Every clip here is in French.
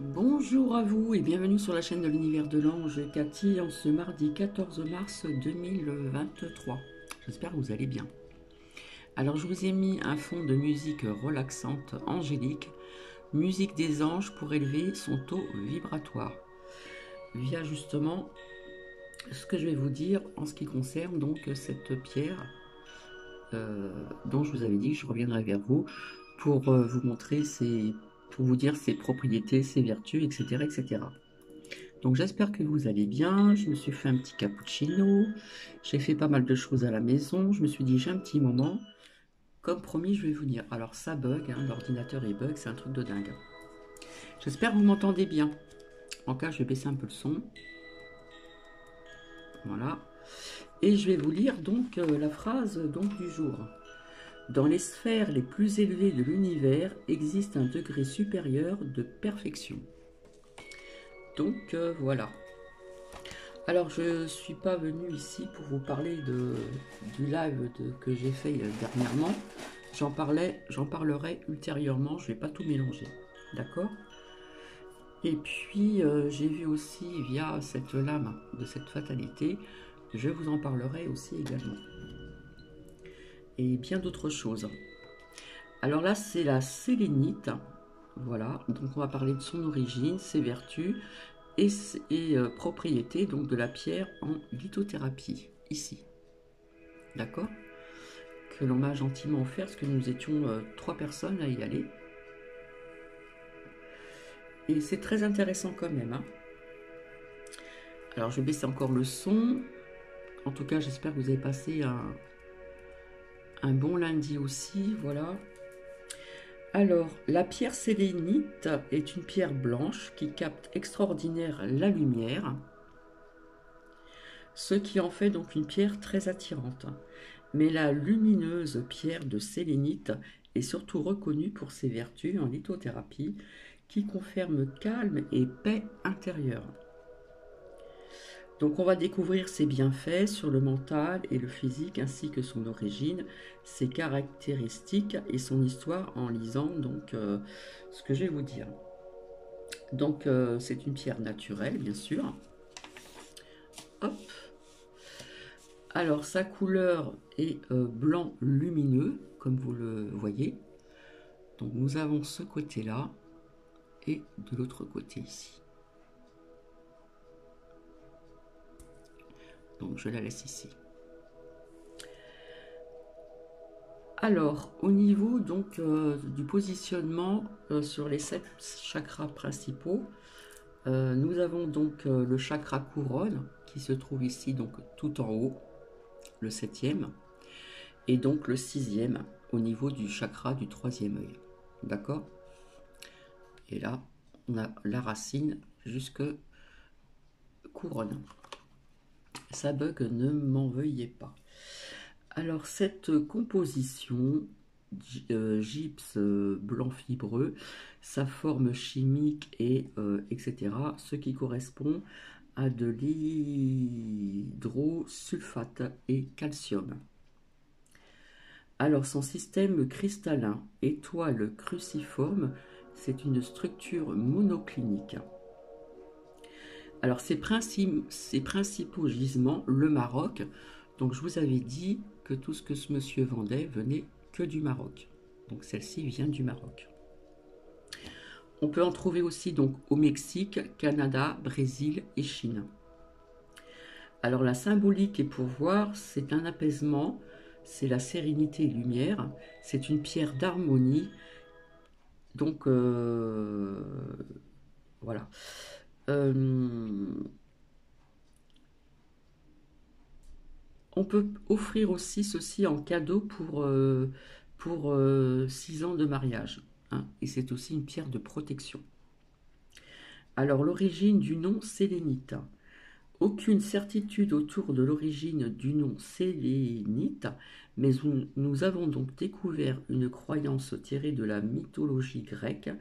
Bonjour à vous et bienvenue sur la chaîne de l'univers de l'ange Cathy en ce mardi 14 mars 2023. J'espère que vous allez bien. Alors je vous ai mis un fond de musique relaxante, angélique, musique des anges pour élever son taux vibratoire. Via justement ce que je vais vous dire en ce qui concerne donc cette pierre dont je vous avais dit que je reviendrai vers vous pour vous montrer pour vous dire ses propriétés, ses vertus, etc. etc. Donc j'espère que vous allez bien. Je me suis fait un petit cappuccino. J'ai fait pas mal de choses à la maison. Je me suis dit j'ai un petit moment. Comme promis, je vais vous dire. Alors ça bug, hein, l'ordinateur est bug, c'est un truc de dingue. J'espère que vous m'entendez bien. En cas, je vais baisser un peu le son. Voilà. Et je vais vous lire donc la phrase donc, du jour. Dans les sphères les plus élevées de l'univers existe un degré supérieur de perfection. Donc voilà. Alors je ne suis pas venue ici pour vous parler du live que j'ai fait dernièrement. J'en parlerai ultérieurement, je ne vais pas tout mélanger. D'accord? Et puis j'ai vu aussi via cette lame de cette fatalité, je vous en parlerai aussi également. Et bien d'autres choses. Alors là, c'est la sélénite. Voilà, donc on va parler de son origine, ses vertus et propriétés donc de la pierre en lithothérapie, ici. D'accord? Que l'on m'a gentiment offert, parce que nous étions 3 personnes à y aller. Et c'est très intéressant quand même. Hein. Alors je vais baisser encore le son. En tout cas, j'espère que vous avez passé un bon lundi aussi. Voilà. Alors, la pierre sélénite est une pierre blanche qui capte extraordinaire la lumière, ce qui en fait donc une pierre très attirante. Mais la lumineuse pierre de sélénite est surtout reconnue pour ses vertus en lithothérapie qui confèrent calme et paix intérieure. Donc on va découvrir ses bienfaits sur le mental et le physique ainsi que son origine, ses caractéristiques et son histoire en lisant donc ce que je vais vous dire. Donc c'est une pierre naturelle bien sûr. Hop. Alors sa couleur est blanc lumineux comme vous le voyez. Donc nous avons ce côté là et de l'autre côté ici. Donc je la laisse ici. Alors, au niveau donc du positionnement sur les 7 chakras principaux, nous avons donc le chakra couronne qui se trouve ici donc tout en haut, le 7e, et donc le 6e au niveau du chakra du 3e œil. D'accord? Et là, on a la racine jusque couronne. Ça bug, ne m'en veuillez pas. Alors cette composition gypse blanc fibreux, sa forme chimique et etc. Ce qui correspond à de l'hydrosulfate et calcium. Alors son système cristallin, étoile cruciforme, c'est une structure monoclinique. Alors ses principaux gisements, le Maroc. Donc je vous avais dit que tout ce que ce monsieur vendait venait que du Maroc. Donc celle-ci vient du Maroc. On peut en trouver aussi donc au Mexique, Canada, Brésil et Chine. Alors la symbolique est pour voir, c'est un apaisement, c'est la sérénité et lumière. C'est une pierre d'harmonie. Donc, voilà. On peut offrir aussi ceci en cadeau pour 6 ans de mariage, hein, et c'est aussi une pierre de protection. Alors, l'origine du nom sélénite. Aucune certitude autour de l'origine du nom sélénite, mais nous avons donc découvert une croyance tirée de la mythologie grecque.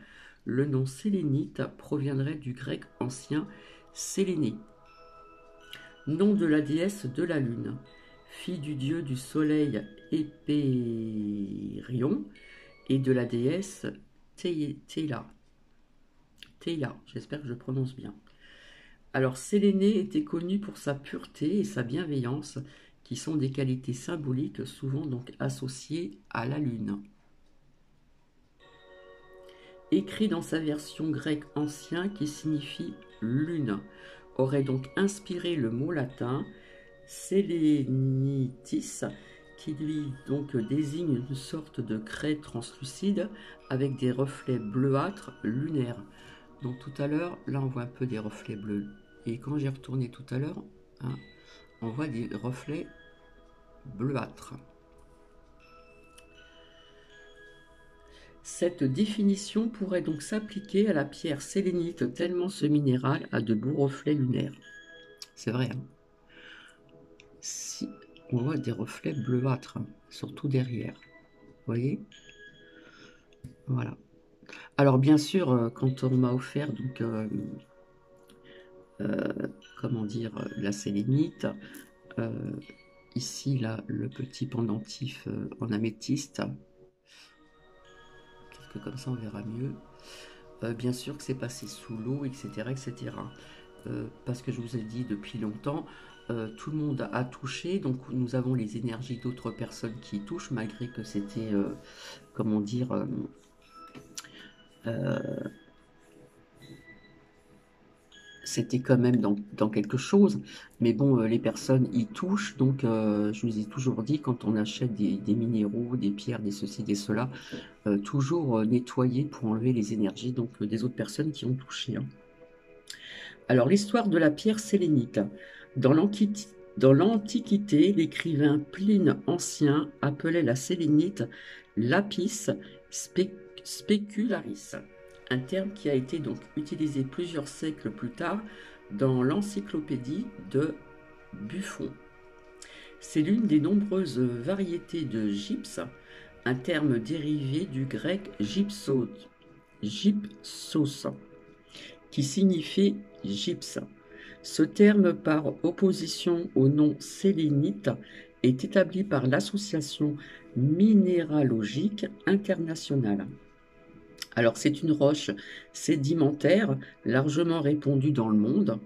Le nom sélénite proviendrait du grec ancien Séléné, nom de la déesse de la lune, fille du dieu du soleil Hépérion et de la déesse Théia. Théia, j'espère que je prononce bien. Alors Séléné était connue pour sa pureté et sa bienveillance, qui sont des qualités symboliques souvent donc associées à la lune. Écrit dans sa version grecque ancien qui signifie lune, aurait donc inspiré le mot latin sélénitis, qui lui donc désigne une sorte de craie translucide avec des reflets bleuâtres lunaires. Donc tout à l'heure, là on voit un peu des reflets bleus. Et quand j'ai retourné tout à l'heure, hein, on voit des reflets bleuâtres. Cette définition pourrait donc s'appliquer à la pierre sélénite tellement ce minéral a de beaux reflets lunaires. C'est vrai, hein. Si on voit des reflets bleuâtres, hein, surtout derrière. Vous voyez? Voilà. Alors bien sûr, quand on m'a offert donc comment dire, la sélénite, ici là le petit pendentif en améthyste, quelque comme ça on verra mieux. Bien sûr que c'est passé sous l'eau, etc., etc. Parce que je vous ai dit depuis longtemps, tout le monde a touché, donc nous avons les énergies d'autres personnes qui touchent, malgré que c'était, comment dire, c'était quand même dans quelque chose, mais bon, les personnes y touchent, donc je vous ai toujours dit, quand on achète des minéraux, des pierres, des ceci, des cela, toujours nettoyer pour enlever les énergies donc, des autres personnes qui ont touché, hein. Alors, l'histoire de la pierre sélénite. Dans l'Antiquité, l'écrivain Pline Ancien appelait la sélénite lapis specularis, un terme qui a été donc utilisé plusieurs siècles plus tard dans l'encyclopédie de Buffon. C'est l'une des nombreuses variétés de gypse, un terme dérivé du grec gypsos, qui signifie gypse. Ce terme, par opposition au nom sélénite, est établi par l'Association minéralogique internationale. Alors, c'est une roche sédimentaire largement répandue dans le monde.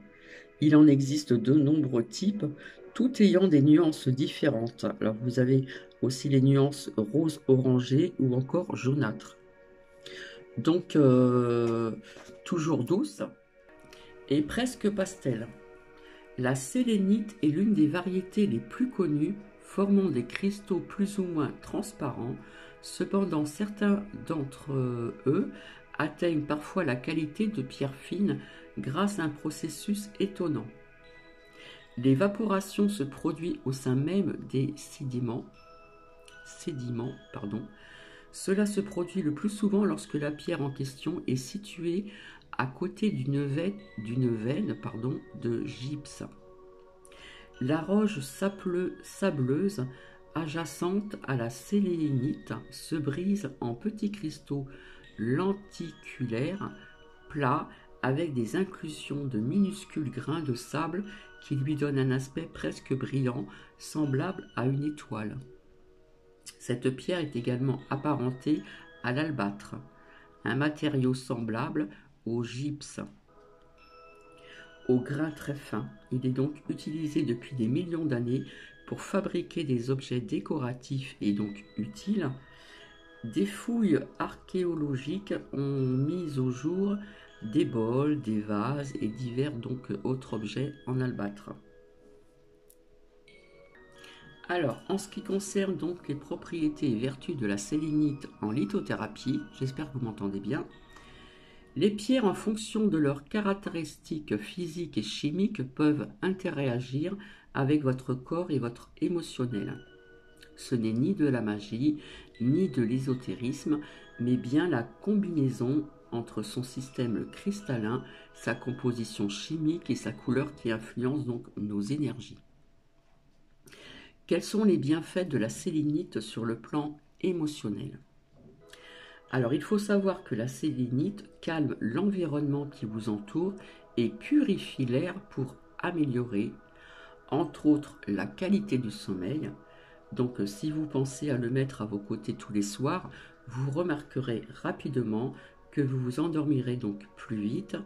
Il en existe de nombreux types, tout ayant des nuances différentes. Alors, vous avez aussi les nuances rose orangé ou encore jaunâtre. Donc, toujours douce et presque pastel. La sélénite est l'une des variétés les plus connues, formant des cristaux plus ou moins transparents. Cependant, certains d'entre eux atteignent parfois la qualité de pierre fine grâce à un processus étonnant. L'évaporation se produit au sein même des sédiments. Cela se produit le plus souvent lorsque la pierre en question est située à côté d'une veine de gypse. La roche sableuse adjacente à la sélénite se brise en petits cristaux lenticulaires plats avec des inclusions de minuscules grains de sable qui lui donnent un aspect presque brillant, semblable à une étoile. Cette pierre est également apparentée à l'albâtre, un matériau semblable au gypse, au grain très fin. Il est donc utilisé depuis des millions d'années pour fabriquer des objets décoratifs et donc utiles. Des fouilles archéologiques ont mis au jour des bols, des vases et divers donc autres objets en albâtre. Alors, en ce qui concerne donc les propriétés et vertus de la sélénite en lithothérapie, j'espère que vous m'entendez bien. Les pierres, en fonction de leurs caractéristiques physiques et chimiques, peuvent interagir avec votre corps et votre émotionnel. Ce n'est ni de la magie, ni de l'ésotérisme, mais bien la combinaison entre son système cristallin, sa composition chimique et sa couleur qui influencent donc nos énergies. Quels sont les bienfaits de la sélénite sur le plan émotionnel? Alors, il faut savoir que la sélénite calme l'environnement qui vous entoure et purifie l'air pour améliorer, entre autres, la qualité du sommeil. Donc, si vous pensez à le mettre à vos côtés tous les soirs, vous remarquerez rapidement que vous vous endormirez donc plus vite,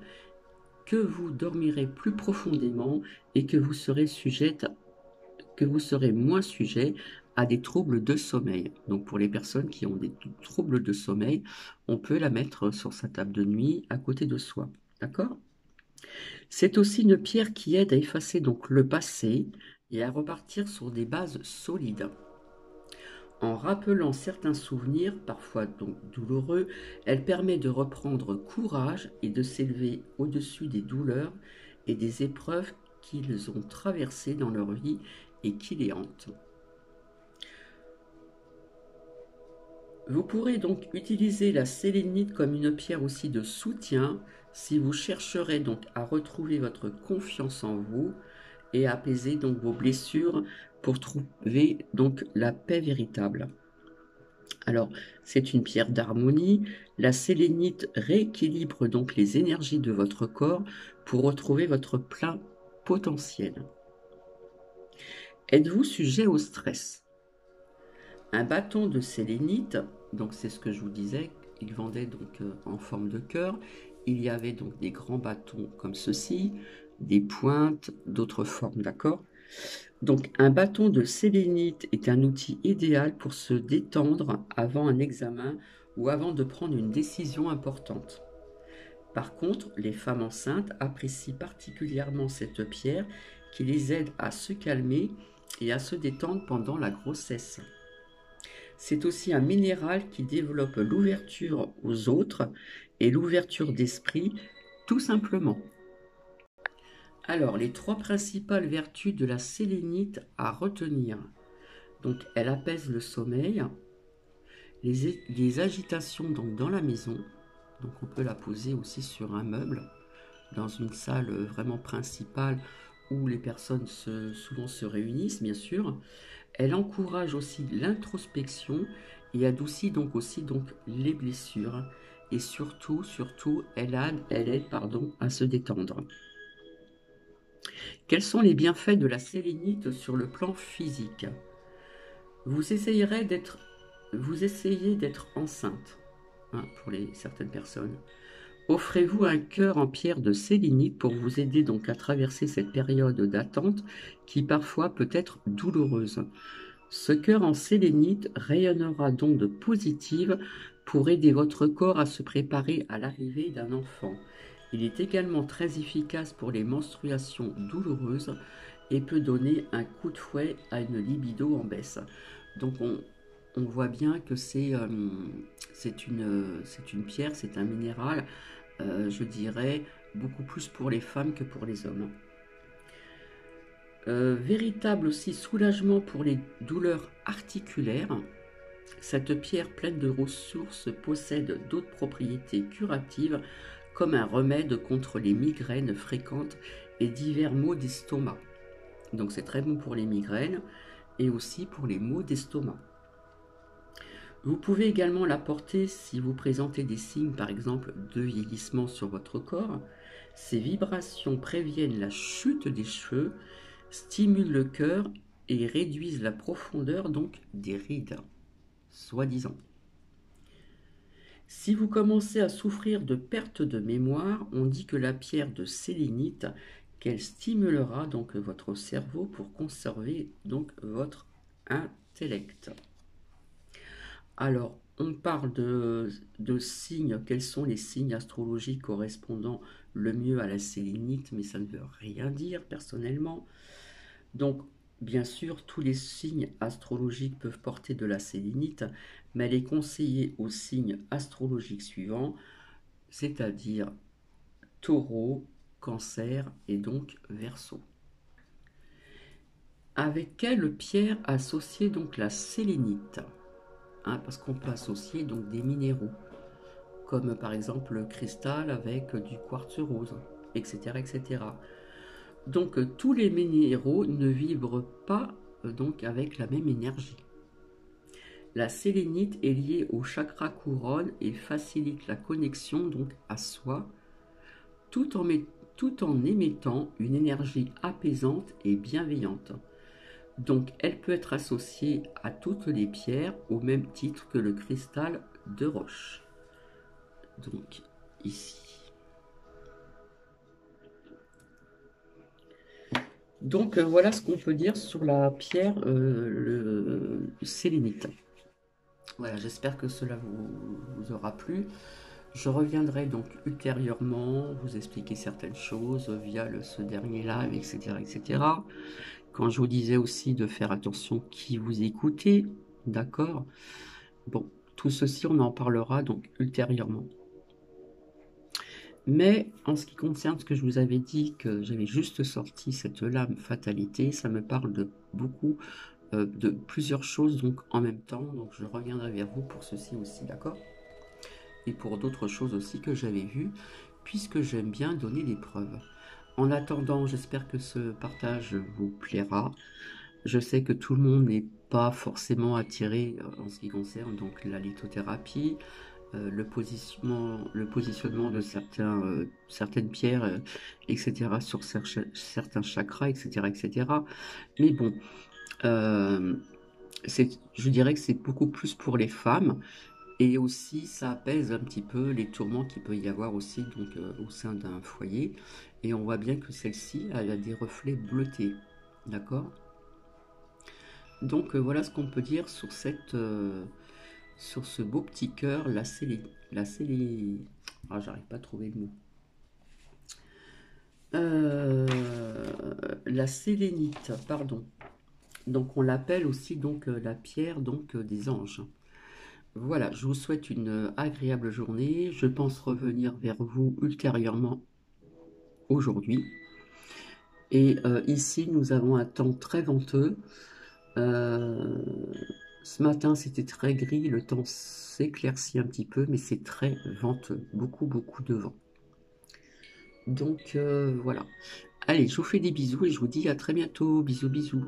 que vous dormirez plus profondément et que vous serez moins sujet à des troubles de sommeil. Donc pour les personnes qui ont des troubles de sommeil, on peut la mettre sur sa table de nuit à côté de soi. D'accord? C'est aussi une pierre qui aide à effacer donc le passé et à repartir sur des bases solides. En rappelant certains souvenirs, parfois donc douloureux, elle permet de reprendre courage et de s'élever au-dessus des douleurs et des épreuves qu'ils ont traversées dans leur vie et qui les hantent. Vous pourrez donc utiliser la sélénite comme une pierre aussi de soutien si vous chercherez donc à retrouver votre confiance en vous et à apaiser donc vos blessures pour trouver donc la paix véritable. Alors, c'est une pierre d'harmonie. La sélénite rééquilibre donc les énergies de votre corps pour retrouver votre plein potentiel. Êtes-vous sujet au stress? Un bâton de sélénite, donc c'est ce que je vous disais, il vendait donc en forme de cœur. Il y avait donc des grands bâtons comme ceci, des pointes, d'autres formes, d'accord? Donc un bâton de sélénite est un outil idéal pour se détendre avant un examen ou avant de prendre une décision importante. Par contre, les femmes enceintes apprécient particulièrement cette pierre qui les aide à se calmer et à se détendre pendant la grossesse. C'est aussi un minéral qui développe l'ouverture aux autres et l'ouverture d'esprit, tout simplement. Alors, les trois principales vertus de la sélénite à retenir. Donc, elle apaise le sommeil, les agitations donc dans la maison. Donc, on peut la poser aussi sur un meuble, dans une salle vraiment principale où les personnes souvent se réunissent, bien sûr. Elle encourage aussi l'introspection et adoucit donc aussi donc les blessures. Et surtout, elle aide à se détendre. Quels sont les bienfaits de la sélénite sur le plan physique? Vous essayez d'être enceinte, hein, pour certaines personnes. Offrez-vous un cœur en pierre de sélénite pour vous aider donc à traverser cette période d'attente qui parfois peut être douloureuse. Ce cœur en sélénite rayonnera d'ondes positives pour aider votre corps à se préparer à l'arrivée d'un enfant. Il est également très efficace pour les menstruations douloureuses et peut donner un coup de fouet à une libido en baisse. Donc on voit bien que c'est une pierre, c'est un minéral, je dirais, beaucoup plus pour les femmes que pour les hommes. Véritable aussi soulagement pour les douleurs articulaires, cette pierre pleine de ressources possède d'autres propriétés curatives comme un remède contre les migraines fréquentes et divers maux d'estomac. Donc c'est très bon pour les migraines et aussi pour les maux d'estomac. Vous pouvez également la porter si vous présentez des signes par exemple de vieillissement sur votre corps. Ces vibrations préviennent la chute des cheveux, stimulent le cœur et réduisent la profondeur donc des rides, soi-disant. Si vous commencez à souffrir de perte de mémoire, on dit que la pierre de sélénite, qu'elle stimulera donc votre cerveau pour conserver donc votre intellect. Alors, on parle de signes, quels sont les signes astrologiques correspondant le mieux à la sélénite, mais ça ne veut rien dire personnellement. Donc, Bien sûr, tous les signes astrologiques peuvent porter de la sélénite, mais elle est conseillée aux signes astrologiques suivants, c'est-à-dire Taureau, Cancer et donc Verseau. Avec quelle pierre associer donc la sélénite? Parce qu'on peut associer donc des minéraux, comme par exemple le cristal avec du quartz rose, etc. etc. Donc tous les minéraux ne vibrent pas donc avec la même énergie. La sélénite est liée au chakra couronne et facilite la connexion donc à soi, tout en émettant une énergie apaisante et bienveillante. Donc elle peut être associée à toutes les pierres au même titre que le cristal de roche. Donc ici. Donc voilà ce qu'on peut dire sur la pierre le sélénite. Voilà, j'espère que cela vous aura plu. Je reviendrai donc ultérieurement vous expliquer certaines choses via ce dernier live, etc., etc. Quand je vous disais aussi de faire attention qui vous écoutez, d'accord? Bon, tout ceci, on en parlera donc ultérieurement. Mais en ce qui concerne ce que je vous avais dit, que j'avais juste sorti cette lame fatalité, ça me parle de beaucoup, de plusieurs choses donc en même temps. Donc je reviendrai vers vous pour ceci aussi, d'accord? Et pour d'autres choses aussi que j'avais vues, puisque j'aime bien donner des preuves. En attendant, j'espère que ce partage vous plaira. Je sais que tout le monde n'est pas forcément attiré en ce qui concerne donc la lithothérapie, le positionnement de certaines pierres, etc., sur certains chakras, etc., etc. Mais bon, je dirais que c'est beaucoup plus pour les femmes. Et aussi, ça apaise un petit peu les tourments qu'il peut y avoir aussi donc, au sein d'un foyer. Et on voit bien que celle-ci, elle a des reflets bleutés. D'accord? Donc voilà ce qu'on peut dire sur sur ce beau petit cœur, j'arrive pas à trouver le mot. La sélénite, pardon. Donc on l'appelle aussi donc la pierre donc des anges. Voilà, je vous souhaite une agréable journée. Je pense revenir vers vous ultérieurement aujourd'hui. Et ici, nous avons un temps très venteux. Euh, Ce matin, c'était très gris. Le temps s'éclaircit un petit peu, mais c'est très venteux. Beaucoup, beaucoup de vent. Donc, voilà. Allez, je vous fais des bisous et je vous dis à très bientôt. Bisous, bisous.